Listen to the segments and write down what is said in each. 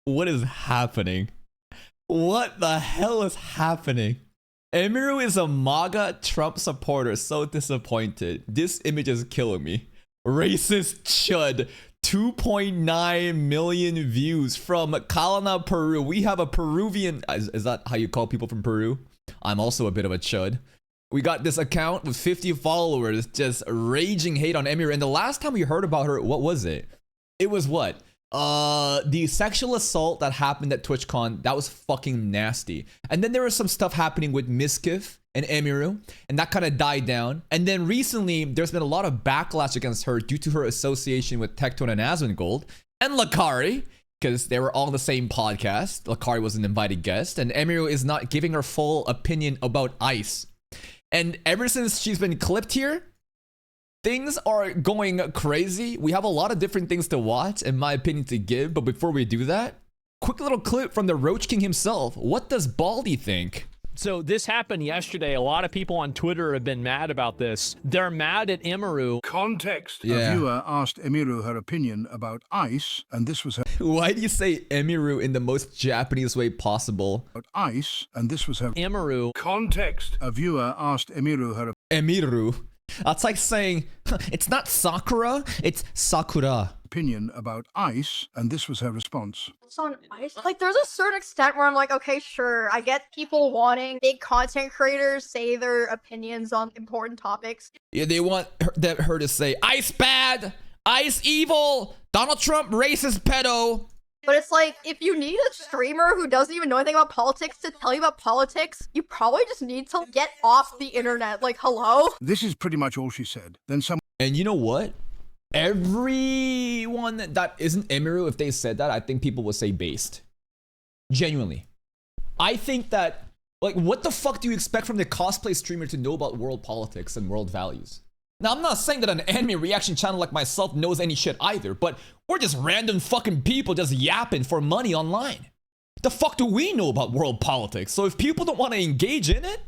What is happening? What the hell is happening? Emiru is a MAGA Trump supporter. So disappointed. This image is killing me. Racist CHUD. 2.9 million views from Calana, Peru. We have a Peruvian. Is that how you call people from Peru? I'm also a bit of a CHUD. We got this account with 50 followers just raging hate on Emiru. And the last time we heard about her, what was it? It was what? The sexual assault that happened at TwitchCon. That was fucking nasty. And then there was some stuff happening with Miskif and Emiru, and that kind of died down. And then recently, there's been a lot of backlash against her due to her association with Tectone and Asmongold and Lakari, because they were all on the same podcast. Lakari was an invited guest, and Emiru is not giving her full opinion about ICE. And ever since she's been clipped here, things are going crazy. We have a lot of different things to watch, in my opinion, to give. But before we do that, quick little clip from the Roach King himself. What does Baldy think? So this happened yesterday. A lot of people on Twitter have been mad about this. They're mad at Emiru. Context. Yeah. A viewer asked Emiru her opinion about ICE, and this was her. Why do you say Emiru in the most Japanese way possible? About ICE, and this was her. Emiru. Context. A viewer asked Emiru her Emiru. That's like saying, it's not Sakura, it's Sakura. opinion about ICE, and this was her response. It's on ICE. Like, there's a certain extent where I'm like, okay, sure, I get people wanting big content creators say their opinions on important topics. Yeah, they want her to say, ICE bad, ICE evil, Donald Trump racist pedo. But it's like, if you need a streamer who doesn't even know anything about politics to tell you about politics, you probably just need to get off the internet. Like, hello? This is pretty much all she said. Then some. And you know what? Everyone that isn't Emiru, if they said that, I think people would say based. Genuinely. I think that, like, what the fuck do you expect from the cosplay streamer to know about world politics and world values? Now, I'm not saying that an anime reaction channel like myself knows any shit either, but we're just random fucking people just yapping for money online. The fuck do we know about world politics? So if people don't want to engage in it,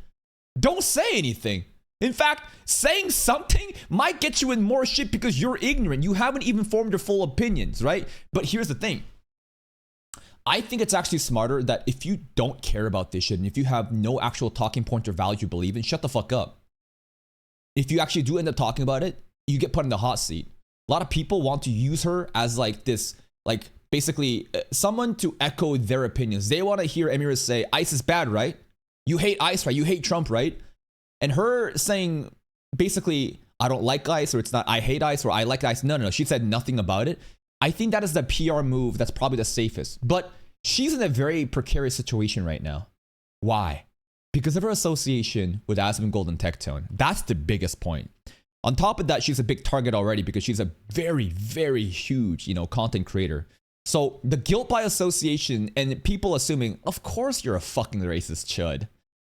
don't say anything. In fact, saying something might get you in more shit because you're ignorant. You haven't even formed your full opinions, right? But here's the thing. I think it's actually smarter that if you don't care about this shit and if you have no actual talking point or value you believe in, shut the fuck up. If you actually do end up talking about it, you get put in the hot seat. A lot of people want to use her as like this, like basically someone to echo their opinions. They want to hear Emiru say, ICE is bad, right? You hate ICE, right? You hate Trump, right? And her saying, basically, I don't like ICE, or it's not, I hate ICE, or I like ICE. No. She said nothing about it. I think that is the PR move that's probably the safest. But she's in a very precarious situation right now. Why? Because of her association with Asmongold and Tectone. That's the biggest point. On top of that, she's a big target already because she's a very, very huge, content creator. So the guilt by association and people assuming, of course you're a fucking racist chud.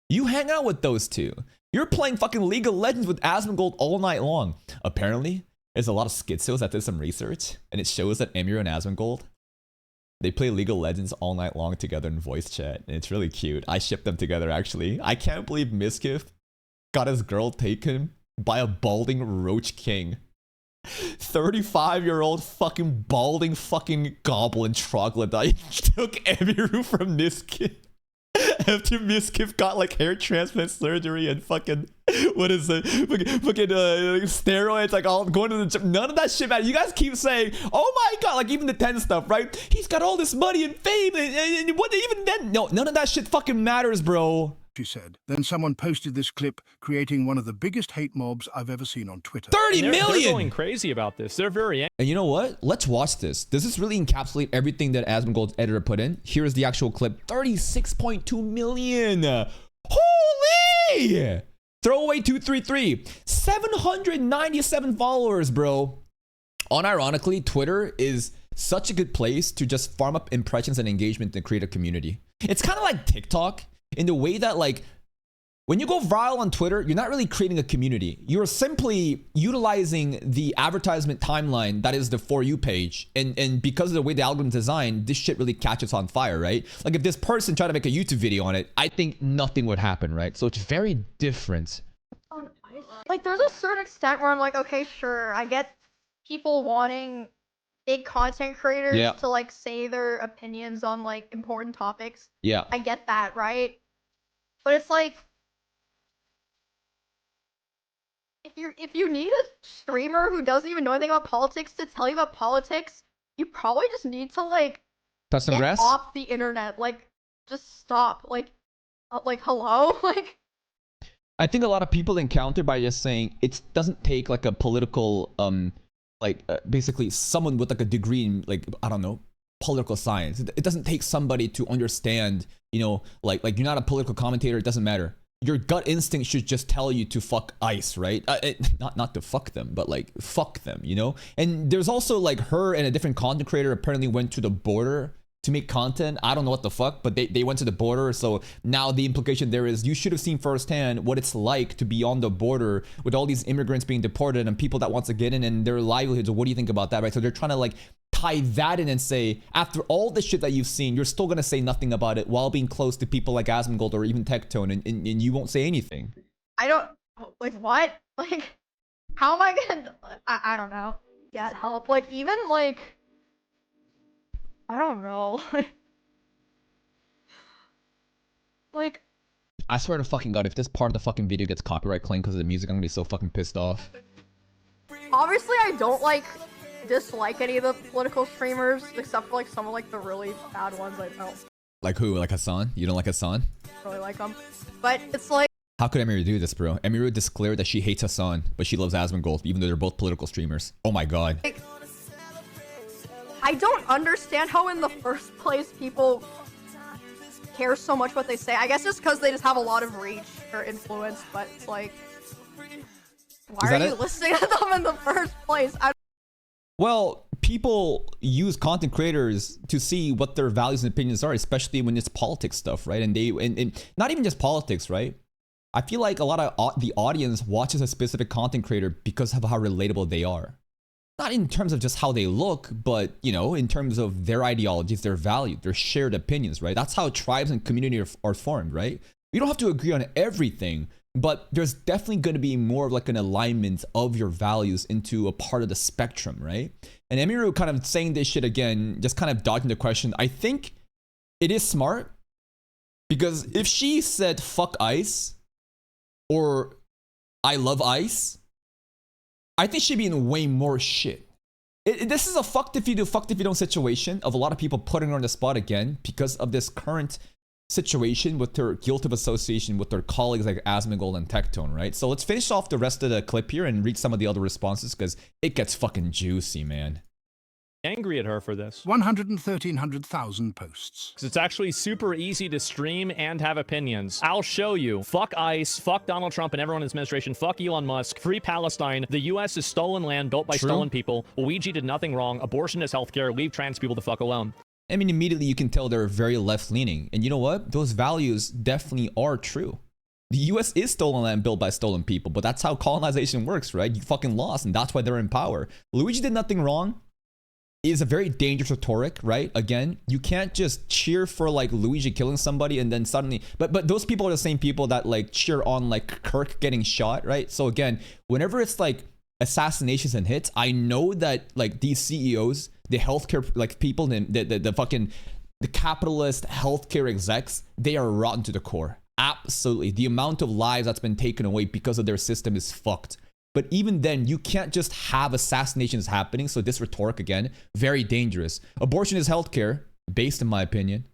You hang out with those two. You're playing fucking League of Legends with Asmongold all night long. Apparently, there's a lot of schizos that did some research, and it shows that Emiru and Asmongold, they play League of Legends all night long together in voice chat, and it's really cute. I ship them together, actually. I can't believe Miskif got his girl taken by a balding Roach King. 35-year-old fucking balding fucking goblin troglodyte took Emiru from Miskif. After Miskif got like hair transplant surgery and fucking, what is it? Fucking steroids, like all going to the gym. None of that shit matters. You guys keep saying, oh my god, like even the 10 stuff, right? He's got all this money and fame and what even then? No, none of that shit fucking matters, bro. She said. Then someone posted this clip, creating one of the biggest hate mobs I've ever seen on Twitter. 30 million! They're going crazy about this. They're very angry. And you know what? Let's watch this. Does this really encapsulate everything that Asmongold's editor put in? Here is the actual clip. 36.2 million! Holy! Throwaway 233. 797 followers, bro. Unironically, Twitter is such a good place to just farm up impressions and engagement and create a community. It's kind of like TikTok. In the way that, like, when you go viral on Twitter, you're not really creating a community. You're simply utilizing the advertisement timeline that is the For You page. And because of the way the algorithm is designed, this shit really catches on fire, right? Like, if this person tried to make a YouTube video on it, I think nothing would happen, right? So it's very different. Like, there's a certain extent where I'm like, okay, sure, I get people wanting big content creators Yeah. to like say their opinions on like important topics. Yeah. I get that, right? But it's like if you need a streamer who doesn't even know anything about politics to tell you about politics, you probably just need to like Touch some get grass? off the internet. Like, just stop. Like hello? Like, I think a lot of people encounter by just saying it doesn't take like a political, basically someone with like a degree in like, I don't know, political science. It doesn't take somebody to understand, you know, like you're not a political commentator. It doesn't matter. Your gut instinct should just tell you to fuck ICE, right? Not to fuck them, but like fuck them, you know? And there's also like her and a different content creator apparently went to the border to make content. I don't know what the fuck, but they went to the border. So now the implication there is you should have seen firsthand what it's like to be on the border with all these immigrants being deported and people that want to get in and their livelihoods. What do you think about that, right? So they're trying to like tie that in and say, after all the shit that you've seen, you're still going to say nothing about it while being close to people like Asmongold or even Tectone, and you won't say anything. I don't, like, what? Like, how am I gonna, I don't know, get help? Like, even, like, I don't know. Like, I swear to fucking God, if this part of the fucking video gets copyright claimed because of the music, I'm gonna be so fucking pissed off. obviously I don't, like, dislike any of the political streamers, except for, like, some of, like, the really bad ones. I don't Like who? Like Hassan? You don't like Hassan? really like them. But it's like, How could Emiru do this, bro? Emiru declared that she hates Hassan, but she loves Asmongold, even though they're both political streamers. Oh my God. I don't understand how in the first place people care so much what they say. I guess it's because they just have a lot of reach or influence, but it's like, why are you listening to them in the first place? Well, people use content creators to see what their values and opinions are, especially when it's politics stuff, right? And and not even just politics, right? I feel like a lot of the audience watches a specific content creator because of how relatable they are. Not in terms of just how they look, but, you know, in terms of their ideologies, their values, their shared opinions, right? That's how tribes and communities are formed, right? You don't have to agree on everything, but there's definitely going to be more of like an alignment of your values into a part of the spectrum, right? And Emiru kind of saying this shit again, just kind of dodging the question. I think it is smart because if she said fuck ICE or I love ICE, I think she'd be in way more shit. This is a fucked if you do, fucked if you don't situation of a lot of people putting her on the spot again because of this current situation with her guilt of association with their colleagues like Asmongold and Tectone, right? So let's finish off the rest of the clip here and read some of the other responses because it gets fucking juicy, man. Angry at her for this. 113,000 posts. Because it's actually super easy to stream and have opinions. I'll show you. Fuck ICE, fuck Donald Trump and everyone in his administration, fuck Elon Musk, free Palestine, the US is stolen land built by stolen people, Luigi did nothing wrong, abortion is healthcare, leave trans people the fuck alone. I mean, immediately you can tell they're very left-leaning. And you know what? Those values definitely are true. The US is stolen land built by stolen people, but that's how colonization works, right? You fucking lost, and that's why they're in power. Luigi did nothing wrong is a very dangerous rhetoric, right? Again, you can't just cheer for like Luigi killing somebody and then suddenly, but those people are the same people that like cheer on like Kirk getting shot, right? So again, whenever it's like assassinations and hits, I know that like these CEOs, the healthcare like people, the fucking the capitalist healthcare execs, they are rotten to the core. Absolutely, the amount of lives that's been taken away because of their system is fucked. But even then, you can't just have assassinations happening. So this rhetoric, again, very dangerous. Abortion is healthcare, based in my opinion.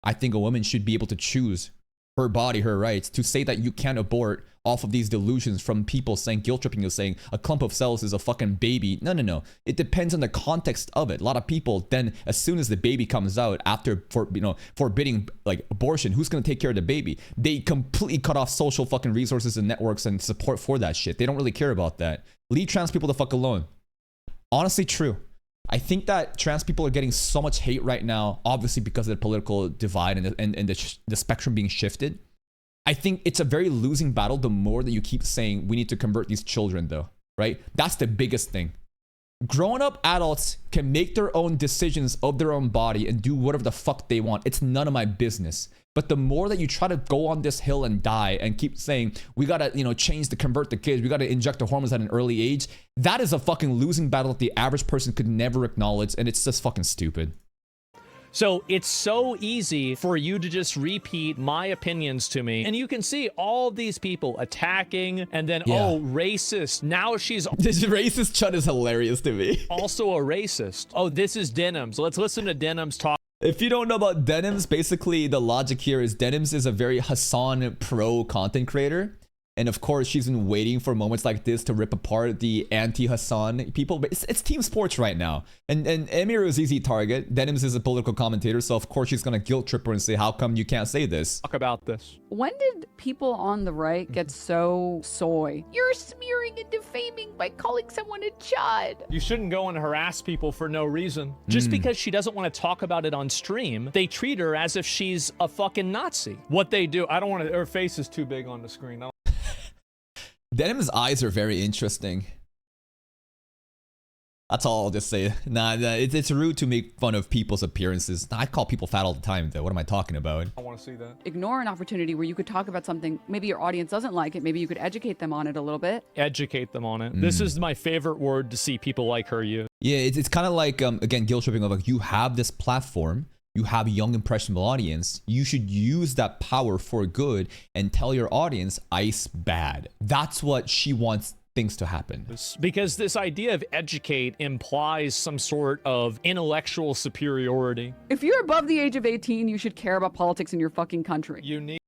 I think a woman should be able to choose her body, her rights. To say that you can't abort off of these delusions from people saying, guilt tripping you, saying a clump of cells is a fucking baby. No. It depends on the context of it. A lot of people then, as soon as the baby comes out, after forbidding like abortion, who's gonna take care of the baby? They completely cut off social fucking resources and networks and support for that shit. They don't really care about that. Leave trans people the fuck alone. Honestly, true. I think that trans people are getting so much hate right now, obviously because of the political divide and the spectrum being shifted. I think it's a very losing battle the more that you keep saying we need to convert these children though, right? That's the biggest thing. Grown-up adults can make their own decisions of their own body and do whatever the fuck they want. It's none of my business. But the more that you try to go on this hill and die and keep saying, we gotta, convert the kids, we gotta inject the hormones at an early age, that is a fucking losing battle that the average person could never acknowledge, and it's just fucking stupid. So it's so easy for you to just repeat my opinions to me. And you can see all these people attacking and then, oh, racist. Now she's... This racist CHUD is hilarious to me. Also a racist. Oh, this is Denims. Let's listen to Denims talk. If you don't know about Denims, basically the logic here is Denims is a very Hassan pro content creator. And of course, she's been waiting for moments like this to rip apart the anti-Hassan people. But it's team sports right now. And Emiru is easy target. Denims is a political commentator. So of course, she's going to guilt trip her and say, how come you can't say this? Talk about this. When did people on the right get so soy? You're smearing and defaming by calling someone a chud. You shouldn't go and harass people for no reason. Just because she doesn't want to talk about it on stream, they treat her as if she's a fucking Nazi. What they do, I don't want to, her face is too big on the screen. Denim's eyes are very interesting. That's all I'll just say. Nah, it's rude to make fun of people's appearances. I call people fat all the time, though. What am I talking about? I want to see that. Ignore an opportunity where you could talk about something. Maybe your audience doesn't like it. Maybe you could educate them on it a little bit. Educate them on it. This is my favorite word to see people like her use. Yeah, it's kind of like, again, guilt tripping of like, you have this platform. You have a young, impressionable audience. You should use that power for good and tell your audience, ICE bad. That's what she wants things to happen. Because this idea of educate implies some sort of intellectual superiority. If you're above the age of 18, you should care about politics in your fucking country. You need.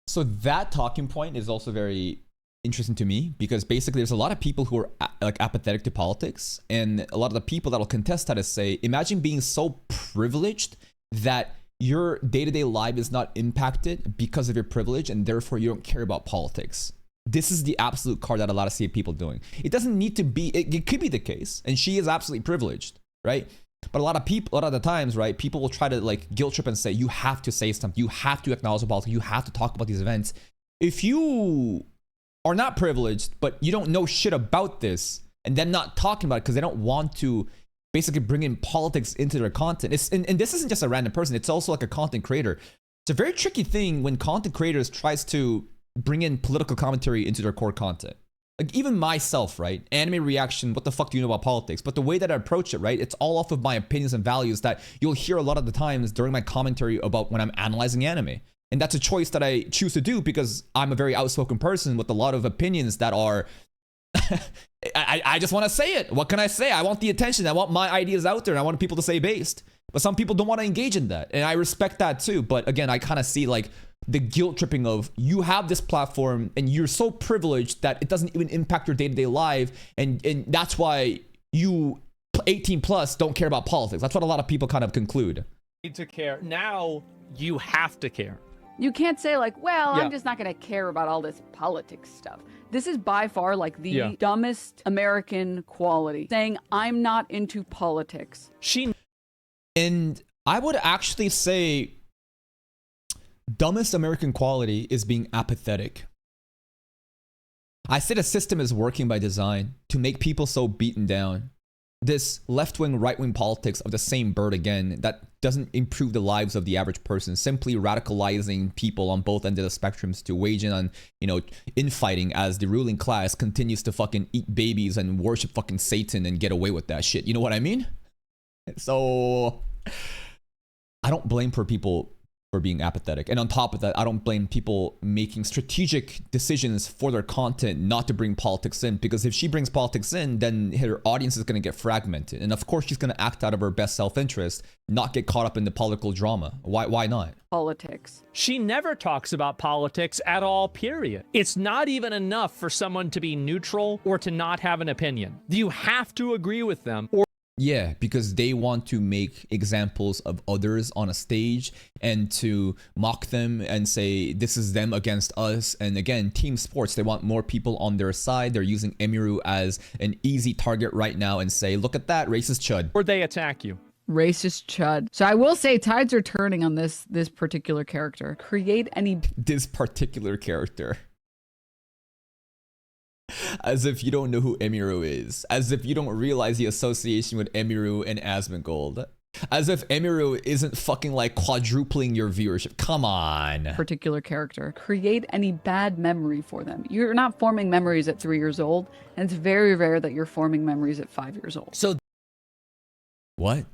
So that talking point is also very interesting to me, because basically there's a lot of people who are like apathetic to politics, and a lot of the people that'll contest that is say, imagine being so privileged that your day-to-day life is not impacted because of your privilege, and therefore you don't care about politics. This is the absolute card that a lot of see people doing. It doesn't need to be, it could be the case, and she is absolutely privileged, right? But a lot of people, a lot of the times, right, people will try to like guilt trip and say, you have to say something, you have to acknowledge the politics, you have to talk about these events. If you are not privileged, but you don't know shit about this, and them not talking about it because they don't want to basically bring in politics into their content. And this isn't just a random person, it's also like a content creator. It's a very tricky thing when content creators tries to bring in political commentary into their core content. Like even myself, right? Anime reaction, what the fuck do you know about politics? But the way that I approach it, right? It's all off of my opinions and values that you'll hear a lot of the times during my commentary about when I'm analyzing anime. And that's a choice that I choose to do because I'm a very outspoken person with a lot of opinions that are, I just want to say it. What can I say? I want the attention. I want my ideas out there. And I want people to say based. But some people don't want to engage in that. And I respect that too. But again, I kind of see like the guilt tripping of you have this platform and you're so privileged that it doesn't even impact your day-to-day life. And that's why you 18 plus don't care about politics. That's what a lot of people kind of conclude. Need to care. Now you have to care. You can't say like, well, I'm just not going to care about all this politics stuff. This is by far like the dumbest American quality, saying I'm not into politics. And I would actually say dumbest American quality is being apathetic. I said a system is working by design to make people so beaten down. This left-wing, right-wing politics of the same bird again that doesn't improve the lives of the average person, simply radicalizing people on both ends of the spectrums to wage in on, infighting as the ruling class continues to fucking eat babies and worship fucking Satan and get away with that shit. You know what I mean? So I don't blame for people for being apathetic. And on top of that, I don't blame people making strategic decisions for their content not to bring politics in, because if she brings politics in, then her audience is going to get fragmented. And of course, she's going to act out of her best self-interest, not get caught up in the political drama. Why not? Politics. She never talks about politics at all, period. It's not even enough for someone to be neutral or to not have an opinion. You have to agree with them or yeah, because they want to make examples of others on a stage and to mock them and say, this is them against us. And again, team sports, they want more people on their side. They're using Emiru as an easy target right now and say, look at that racist chud. or they attack you. Racist chud. So I will say tides are turning on this particular character. Create any... This particular character. As if you don't know who Emiru is. As if you don't realize the association with Emiru and Asmongold. As if Emiru isn't fucking like quadrupling your viewership. Come on. Particular character. Create any bad memory for them. You're not forming memories at 3 years old, and it's very rare that you're forming memories at 5 years old. So, what?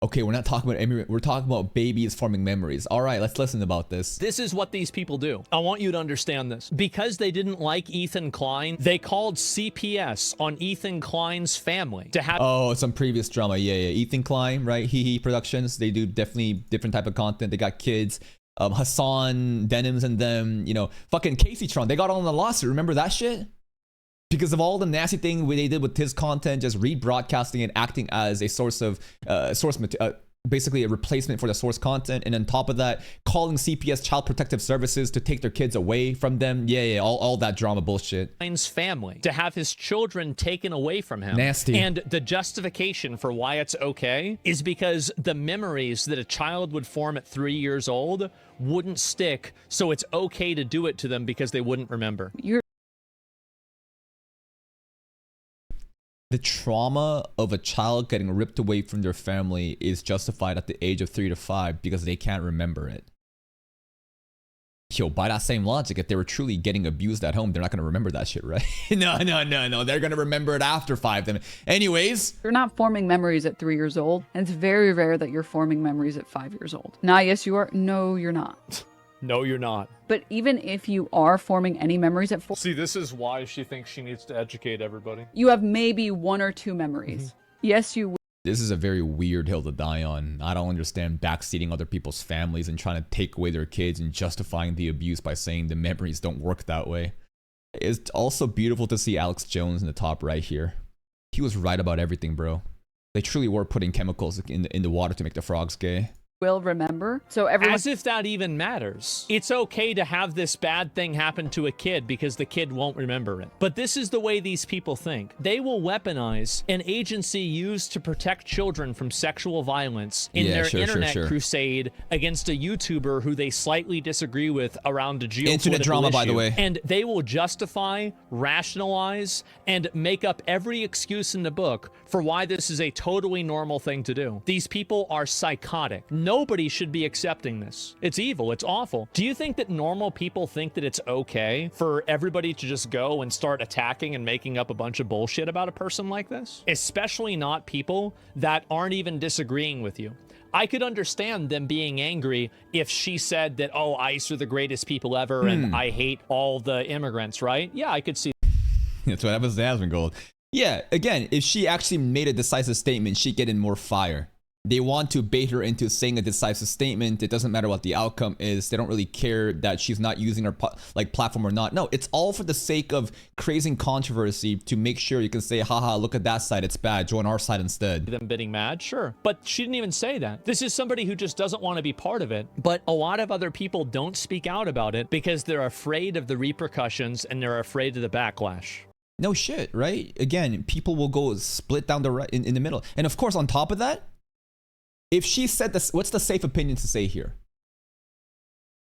Okay, we're not talking about Emiru. We're talking about babies forming memories. All right, let's listen about this. This is what these people do. I want you to understand this. Because they didn't like Ethan Klein, they called CPS on Ethan Klein's family to have— Oh, some previous drama. Yeah. Ethan Klein, right? Hee Productions. They do definitely different type of content. They got kids. Hassan, Denims and them, you know, fucking Casey Tron. They got on the lawsuit. Remember that shit? Because of all the nasty thing they did with his content, just rebroadcasting and acting as a source of basically a replacement for the source content, and on top of that, calling CPS Child Protective Services to take their kids away from them. Yeah, all that drama bullshit. Klein's family to have his children taken away from him. Nasty. And the justification for why it's okay is because the memories that a child would form at 3 years old wouldn't stick, so it's okay to do it to them because they wouldn't remember. The trauma of a child getting ripped away from their family is justified at the age of 3 to 5 because they can't remember it. Yo, by that same logic, if they were truly getting abused at home, they're not going to remember that shit, right? No. They're going to remember it after 5 then. Anyways. You're not forming memories at 3 years old, and it's very rare that you're forming memories at 5 years old. Nah, yes, you are. No, you're not. No, you're not. But even if you are forming any memories at 4, See, this is why she thinks she needs to educate everybody. you have maybe 1 or 2 memories. Yes, you will. This is a very weird hill to die on. I don't understand backseating other people's families and trying to take away their kids and justifying the abuse by saying the memories don't work that way. It's also beautiful to see Alex Jones in the top right here. He was right about everything, bro. They truly were putting chemicals in the water to make the frogs gay. Will remember. So everyone— As if that even matters. It's okay to have this bad thing happen to a kid because the kid won't remember it. But this is the way these people think. They will weaponize an agency used to protect children from sexual violence in their internet crusade against a YouTuber who they slightly disagree with around a geopolitical internet drama, issue. by the way. And they will justify, rationalize, and make up every excuse in the book for why this is a totally normal thing to do. These people are psychotic. Nobody should be accepting this. It's evil. It's awful. Do you think that normal people think that it's okay for everybody to just go and start attacking and making up a bunch of bullshit about a person like this? Especially not people that aren't even disagreeing with you. I could understand them being angry if she said that, oh, ICE are the greatest people ever and I hate all the immigrants, right? Yeah, I could see. That's what happens to Asmongold. Yeah, again, if she actually made a decisive statement, she'd get in more fire. They want to bait her into saying a decisive statement. It doesn't matter what the outcome is. They don't really care that she's not using her platform or not. No, it's all for the sake of creating controversy to make sure you can say, haha, look at that side. It's bad. Join our side instead. Them bidding mad, sure. But she didn't even say that. This is somebody who just doesn't want to be part of it. But a lot of other people don't speak out about it because they're afraid of the repercussions and they're afraid of the backlash. No shit, right? Again, people will go split down the right in the middle. And of course, on top of that, if she said this, what's the safe opinion to say here?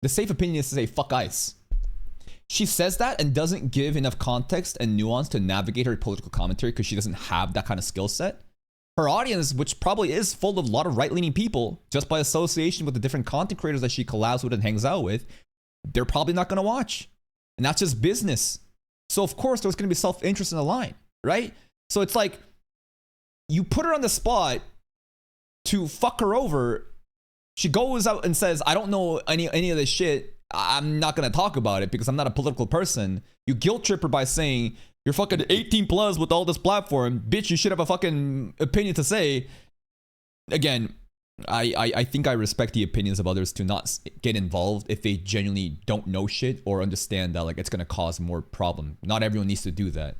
The safe opinion is to say, fuck ICE. She says that and doesn't give enough context and nuance to navigate her political commentary because she doesn't have that kind of skill set. Her audience, which probably is full of a lot of right-leaning people, just by association with the different content creators that she collabs with and hangs out with, they're probably not going to watch. And that's just business. So of course, there's going to be self-interest in the line, right? So it's like, you put her on the spot to fuck her over. She goes out and says, I don't know any of this shit. I'm not going to talk about it because I'm not a political person. You guilt trip her by saying, you're fucking 18 plus with all this platform. Bitch, you should have a fucking opinion to say. Again, I think I respect the opinions of others to not get involved if they genuinely don't know shit or understand that like it's going to cause more problem. Not everyone needs to do that.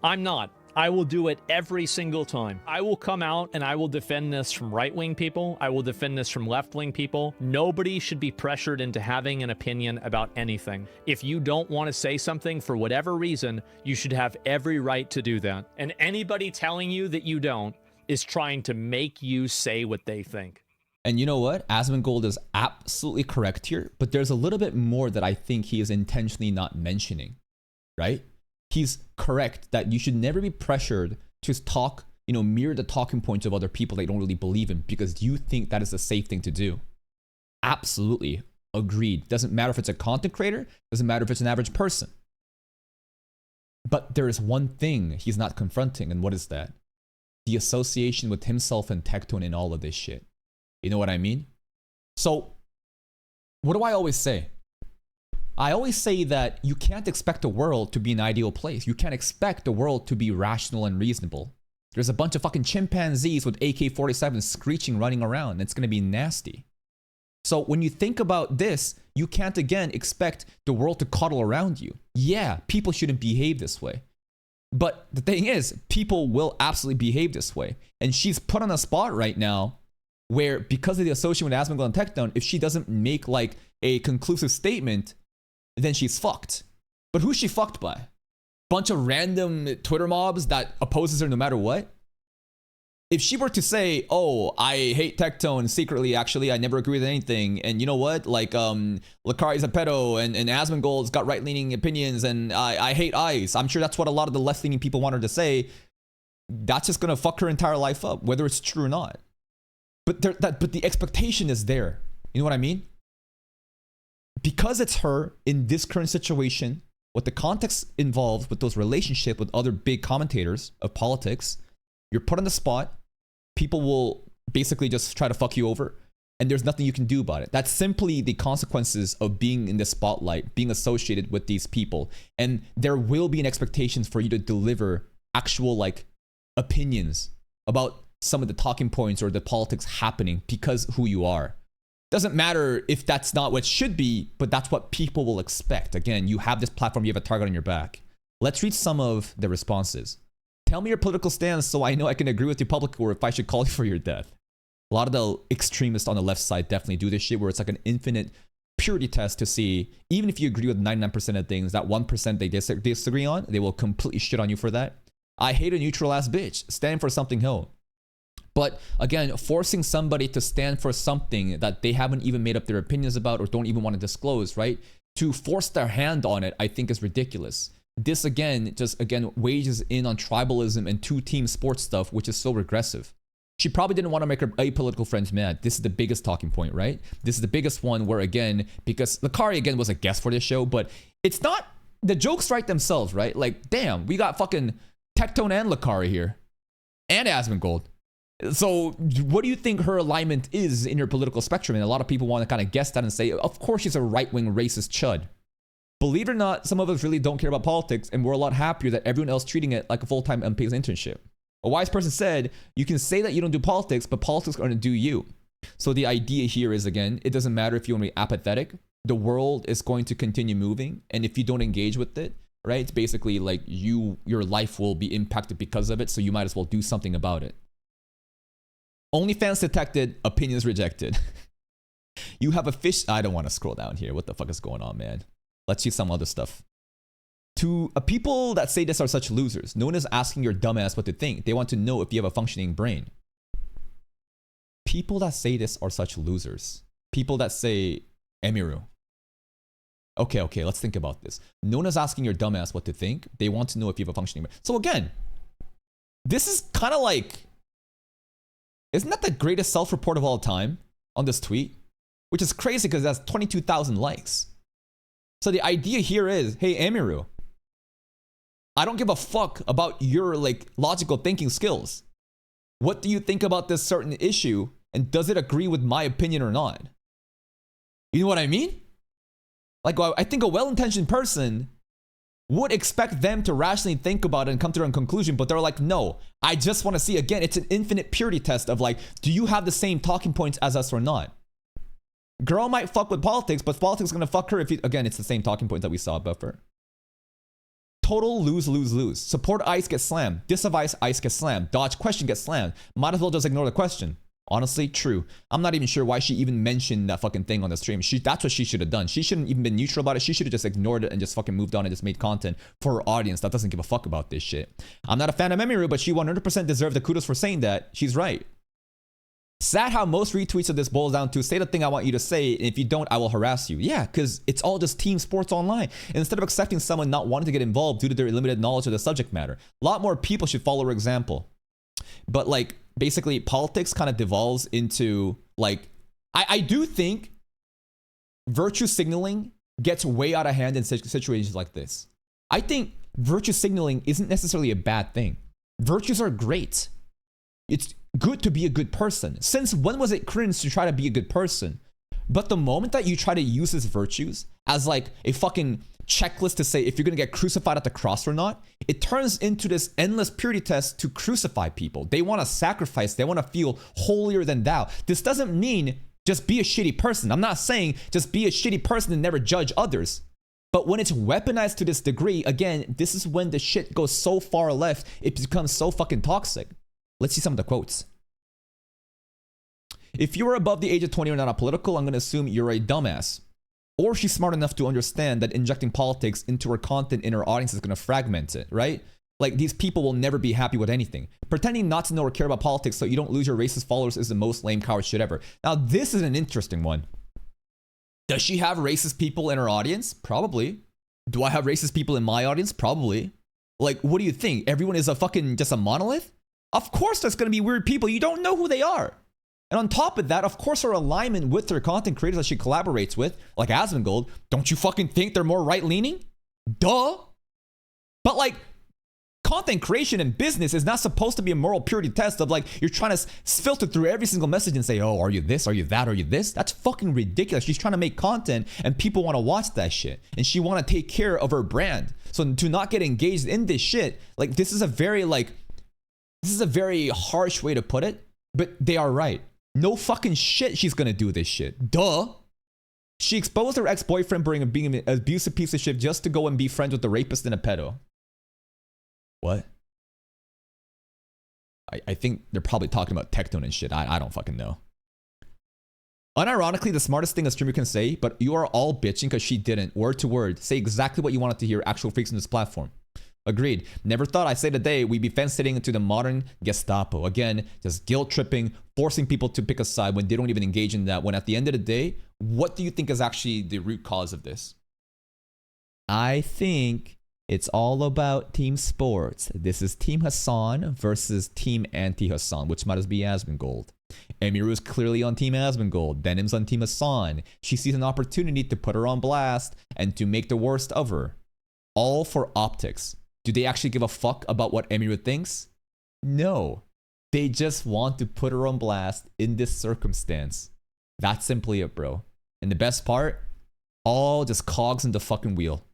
I'm not. I will do it every single time. I will come out and I will defend this from right-wing people. I will defend this from left-wing people. Nobody should be pressured into having an opinion about anything. If you don't want to say something for whatever reason, you should have every right to do that. And anybody telling you that you don't is trying to make you say what they think. And you know what? Asmongold is absolutely correct here, but there's a little bit more that I think he is intentionally not mentioning, right? He's correct that you should never be pressured to talk, mirror the talking points of other people they don't really believe in because you think that is a safe thing to do. Absolutely. Agreed. Doesn't matter if it's a content creator, doesn't matter if it's an average person. But there is one thing he's not confronting, and what is that? The association with himself and Tectone in all of this shit. You know what I mean? So, what do I always say? I always say that you can't expect the world to be an ideal place. You can't expect the world to be rational and reasonable. There's a bunch of fucking chimpanzees with AK-47s screeching running around, and it's gonna be nasty. So when you think about this, you can't again expect the world to cuddle around you. Yeah, people shouldn't behave this way. But the thing is, people will absolutely behave this way. And she's put on a spot right now where because of the association with Asmongold and Tectone, if she doesn't make like a conclusive statement, then she's fucked. But who's she fucked by? Bunch of random Twitter mobs that opposes her no matter what? If she were to say, oh, I hate Tectone secretly, actually, I never agree with anything. And you know what? Like, Lakari's a pedo and Asmongold's got right-leaning opinions and I hate ICE. I'm sure that's what a lot of the left-leaning people want her to say. That's just going to fuck her entire life up, whether it's true or not. But the expectation is there. You know what I mean? Because it's her in this current situation, what the context involved with those relationships with other big commentators of politics, you're put on the spot. People will basically just try to fuck you over, and there's nothing you can do about it. That's simply the consequences of being in the spotlight, being associated with these people. And there will be an expectation for you to deliver actual like opinions about some of the talking points or the politics happening because who you are. Doesn't matter if that's not what should be, but that's what people will expect. Again, you have this platform, you have a target on your back. Let's read some of the responses. Tell me your political stance so I know I can agree with you publicly or if I should call you for your death. A lot of the extremists on the left side definitely do this shit where it's like an infinite purity test to see, even if you agree with 99% of things, that 1% they disagree on, they will completely shit on you for that. I hate a neutral ass bitch. Stand for something, ho. But again, forcing somebody to stand for something that they haven't even made up their opinions about or don't even want to disclose, right? To force their hand on it, I think is ridiculous. This again, wages in on tribalism and two-team sports stuff, which is so regressive. She probably didn't want to make her apolitical friends mad. This is the biggest talking point, right? This is the biggest one where again, because Lakari again was a guest for this show, but it's not, the jokes write themselves, right? Like, damn, we got fucking Tectone and Lakari here. And Asmongold. So what do you think her alignment is in your political spectrum? And a lot of people want to kind of guess that and say, of course she's a right-wing racist chud. Believe it or not, some of us really don't care about politics, and we're a lot happier that everyone else treating it like a full-time unpaid internship. A wise person said, you can say that you don't do politics, but politics are going to do you. So the idea here is, again, it doesn't matter if you want to be apathetic. The world is going to continue moving, and if you don't engage with it, right, it's basically like your life will be impacted because of it, so you might as well do something about it. OnlyFans detected, opinions rejected. You have a fish... I don't want to scroll down here. What the fuck is going on, man? Let's see some other stuff. To people that say this are such losers, no one is asking your dumbass what to think. They want to know if you have a functioning brain. People that say this are such losers. People that say Emiru. Okay, let's think about this. No one is asking your dumbass what to think. They want to know if you have a functioning brain. So again, this is kind of like... Isn't that the greatest self-report of all time on this tweet? Which is crazy because that's 22,000 likes. So the idea here is, hey, Emiru, I don't give a fuck about your like logical thinking skills. What do you think about this certain issue? And does it agree with my opinion or not? You know what I mean? Like, I think a well-intentioned person would expect them to rationally think about it and come to their own conclusion, but they're like, no, I just want to see, again, it's an infinite purity test of like, do you have the same talking points as us or not? Girl might fuck with politics, but politics is going to fuck her if you, again, it's the same talking points that we saw above her. Total lose, lose, lose. Support ICE gets slammed. Disadvise ICE gets slammed. Dodge question gets slammed. Might as well just ignore the question. Honestly, true. I'm not even sure why she even mentioned that fucking thing on the stream. That's what she should have done. She shouldn't even been neutral about it. She should have just ignored it and just fucking moved on and just made content for her audience that doesn't give a fuck about this shit. I'm not a fan of Emiru, but she 100% deserved the kudos for saying that. She's right. Sad how most retweets of this boils down to say the thing I want you to say, and if you don't, I will harass you. Yeah, because it's all just team sports online. And instead of accepting someone not wanting to get involved due to their limited knowledge of the subject matter, a lot more people should follow her example. But like, basically, politics kind of devolves into like, I do think virtue signaling gets way out of hand in situations like this. I think virtue signaling isn't necessarily a bad thing. Virtues are great. It's good to be a good person. Since when was it cringe to try to be a good person? But the moment that you try to use his virtues as like a fucking checklist to say if you're gonna get crucified at the cross or not, it turns into this endless purity test to crucify people. They want to sacrifice. They want to feel holier than thou. This doesn't mean just be a shitty person. I'm not saying just be a shitty person and never judge others. But when it's weaponized to this degree, again, this is when the shit goes so far left, it becomes so fucking toxic. Let's see some of the quotes. If you are above the age of 20 or not political, I'm going to assume you're a dumbass. Or she's smart enough to understand that injecting politics into her content in her audience is going to fragment it, right? Like, these people will never be happy with anything. Pretending not to know or care about politics so you don't lose your racist followers is the most lame coward shit ever. Now, this is an interesting one. Does she have racist people in her audience? Probably. Do I have racist people in my audience? Probably. Like, what do you think? Everyone is a fucking just a monolith? Of course there's going to be weird people. You don't know who they are. And on top of that, of course, her alignment with her content creators that she collaborates with, like Asmongold, don't you fucking think they're more right-leaning? Duh. But like, content creation and business is not supposed to be a moral purity test of like, you're trying to filter through every single message and say, oh, are you this? Are you that? Are you this? That's fucking ridiculous. She's trying to make content and people want to watch that shit. And she want to take care of her brand. So to not get engaged in this shit, like, this is a very harsh way to put it, but they are right. No fucking shit she's gonna do this shit. Duh. She exposed her ex-boyfriend being an abusive piece of shit just to go and be friends with the rapist and a pedo. What? I think they're probably talking about Tectone and shit. I don't fucking know. Unironically, the smartest thing a streamer can say, but you are all bitching because she didn't, word to word, say exactly what you wanted to hear, actual freaks on this platform. Agreed. Never thought I'd say today we'd be fence-sitting into the modern Gestapo. Again, just guilt-tripping, forcing people to pick a side when they don't even engage in that. When at the end of the day, what do you think is actually the root cause of this? I think it's all about team sports. This is Team Hassan versus Team Anti-Hassan, which might as be Asmongold. Emiru is clearly on Team Asmongold. Denim's on Team Hassan. She sees an opportunity to put her on blast and to make the worst of her. All for optics. Do they actually give a fuck about what Emiru thinks? No. They just want to put her on blast in this circumstance. That's simply it, bro. And the best part? All just cogs in the fucking wheel.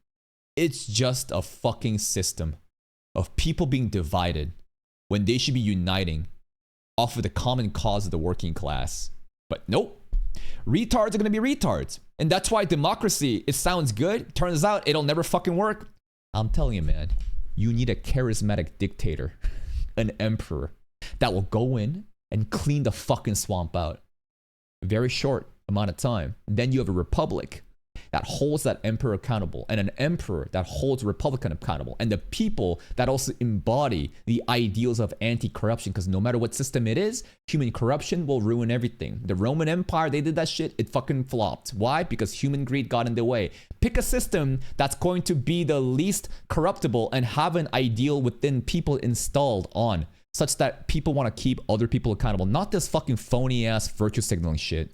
It's just a fucking system of people being divided when they should be uniting off of the common cause of the working class. But nope. Retards are gonna be retards. And that's why democracy, it sounds good. Turns out it'll never fucking work. I'm telling you, man. You need a charismatic dictator, an emperor, that will go in and clean the fucking swamp out. Very short amount of time. Then you have a republic that holds that emperor accountable, and an emperor that holds a republic accountable, and the people that also embody the ideals of anti-corruption, because no matter what system it is, human corruption will ruin everything. The Roman Empire, they did that shit, it fucking flopped. Why? Because human greed got in the way. Pick a system that's going to be the least corruptible and have an ideal within people installed on, such that people want to keep other people accountable, not this fucking phony ass virtue signaling shit.